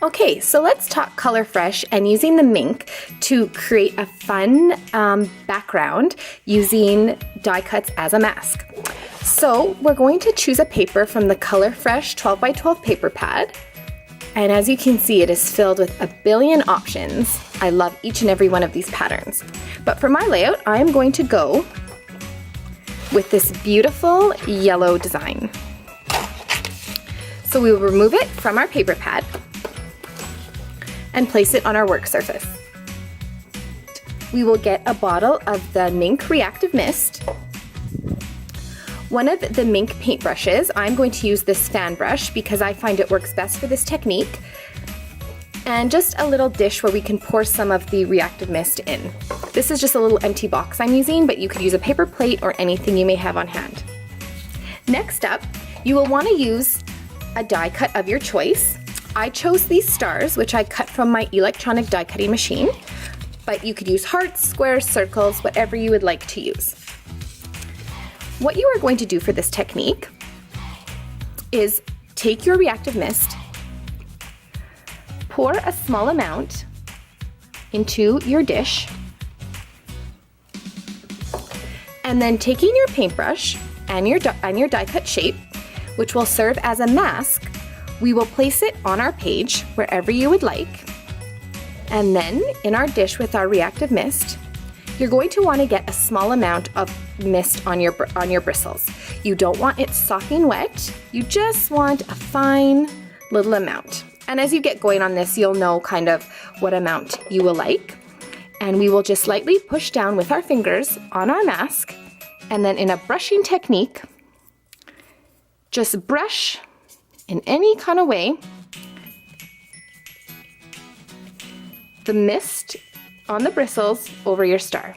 Okay, so let's talk Color Fresh and using the Minc to create a fun background using die cuts as a mask. So we're going to choose a paper from the Color Fresh 12 by 12 paper pad. And as you can see, it is filled with a billion options. I love each and every one of these patterns. But for my layout, I'm going to go with this beautiful yellow design. So we will remove it from our paper pad and place it on our work surface. We will get a bottle of the Minc Reactive Mist. One of the Minc paintbrushes, I'm going to use this fan brush because I find it works best for this technique. And just a little dish where we can pour some of the reactive mist in. This is just a little empty box I'm using, but you could use a paper plate or anything you may have on hand. Next up, you will want to use a die cut of your choice. I chose these stars, which I cut from my electronic die cutting machine, but you could use hearts, squares, circles, whatever you would like to use. What you are going to do for this technique is take your reactive mist, pour a small amount into your dish, and then taking your paintbrush and your die cut shape, which will serve as a mask, we will place it on our page wherever you would like. And then in our dish with our reactive mist, you're going to want to get a small amount of mist on your bristles. You don't want it sopping wet, you just want a fine little amount. And as you get going on this, you'll know kind of what amount you will like. And we will just lightly push down with our fingers on our mask, and then in a brushing technique, just brush in any kind of way the mist on the bristles over your star.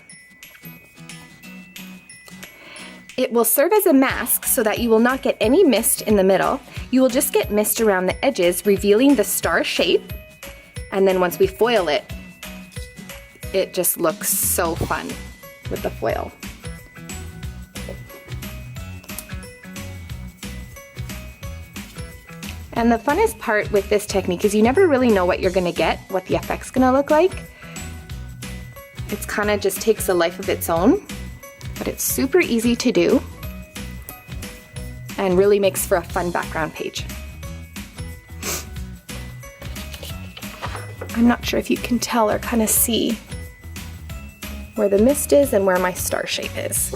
It will serve as a mask so that you will not get any mist in the middle. You will just get mist around the edges, revealing the star shape. And then once we foil it, it just looks so fun with the foil. And the funnest part with this technique is you never really know what you're gonna get, what the effect's gonna look like. It's kind of just takes a life of its own, but it's super easy to do and really makes for a fun background page. I'm not sure if you can tell or kind of see where the mist is and where my star shape is.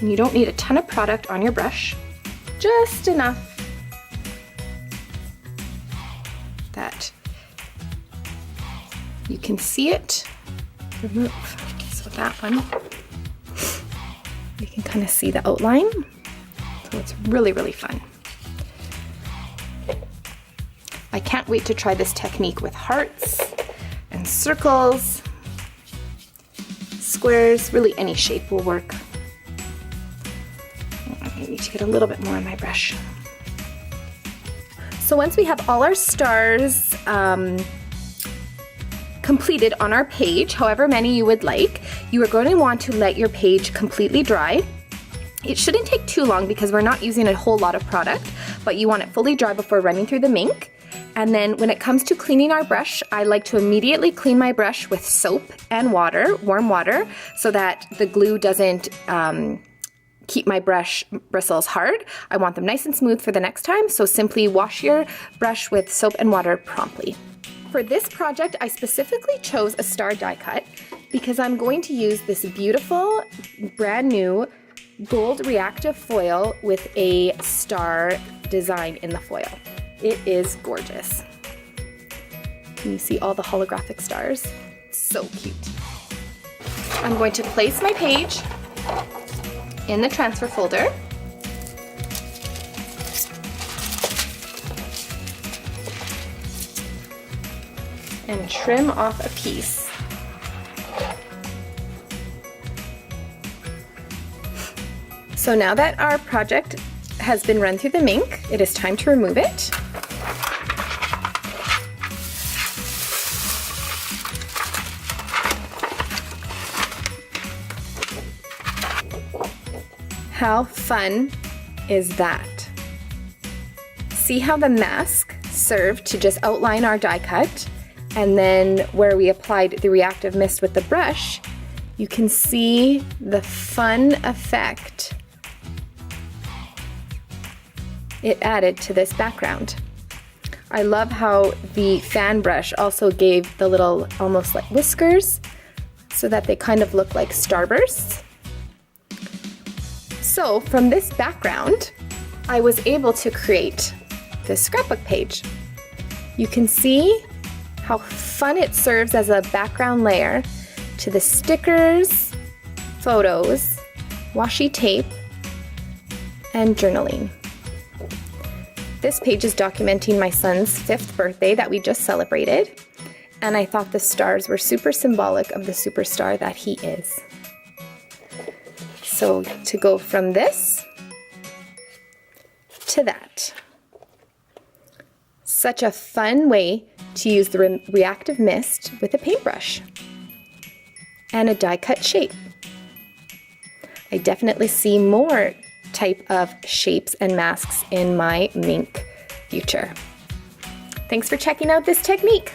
And you don't need a ton of product on your brush, just enough that you can see it. Remove. So that one, you can kind of see the outline. So it's really, really fun. I can't wait to try this technique with hearts and circles, squares, really any shape will work. I need to get a little bit more on my brush. So once we have all our stars completed on our page, however many you would like, you are going to want to let your page completely dry. It shouldn't take too long because we're not using a whole lot of product, but you want it fully dry before running through the Minc. And then when it comes to cleaning our brush, I like to immediately clean my brush with soap and water, warm water, so that the glue doesn't keep my brush bristles hard. I want them nice and smooth for the next time, so simply wash your brush with soap and water promptly. For this project, I specifically chose a star die cut because I'm going to use this beautiful, brand new gold reactive foil with a star design in the foil. It is gorgeous. Can you see all the holographic stars? So cute. I'm going to place my page in the transfer folder. And trim off a piece. So now that our project has been run through the Minc, it is time to remove it. How fun is that? See how the mask served to just outline our die cut, and then where we applied the reactive mist with the brush, you can see the fun effect it added to this background. I love how the fan brush also gave the little almost like whiskers so that they kind of look like starbursts. So from this background, I was able to create this scrapbook page. You can see how fun it serves as a background layer to the stickers, photos, washi tape, and journaling. This page is documenting my son's 5th birthday that we just celebrated, and I thought the stars were super symbolic of the superstar that he is. So to go from this to that. Such a fun way to use the reactive mist with a paintbrush and a die cut shape. I definitely see more type of shapes and masks in my Minc future. Thanks for checking out this technique.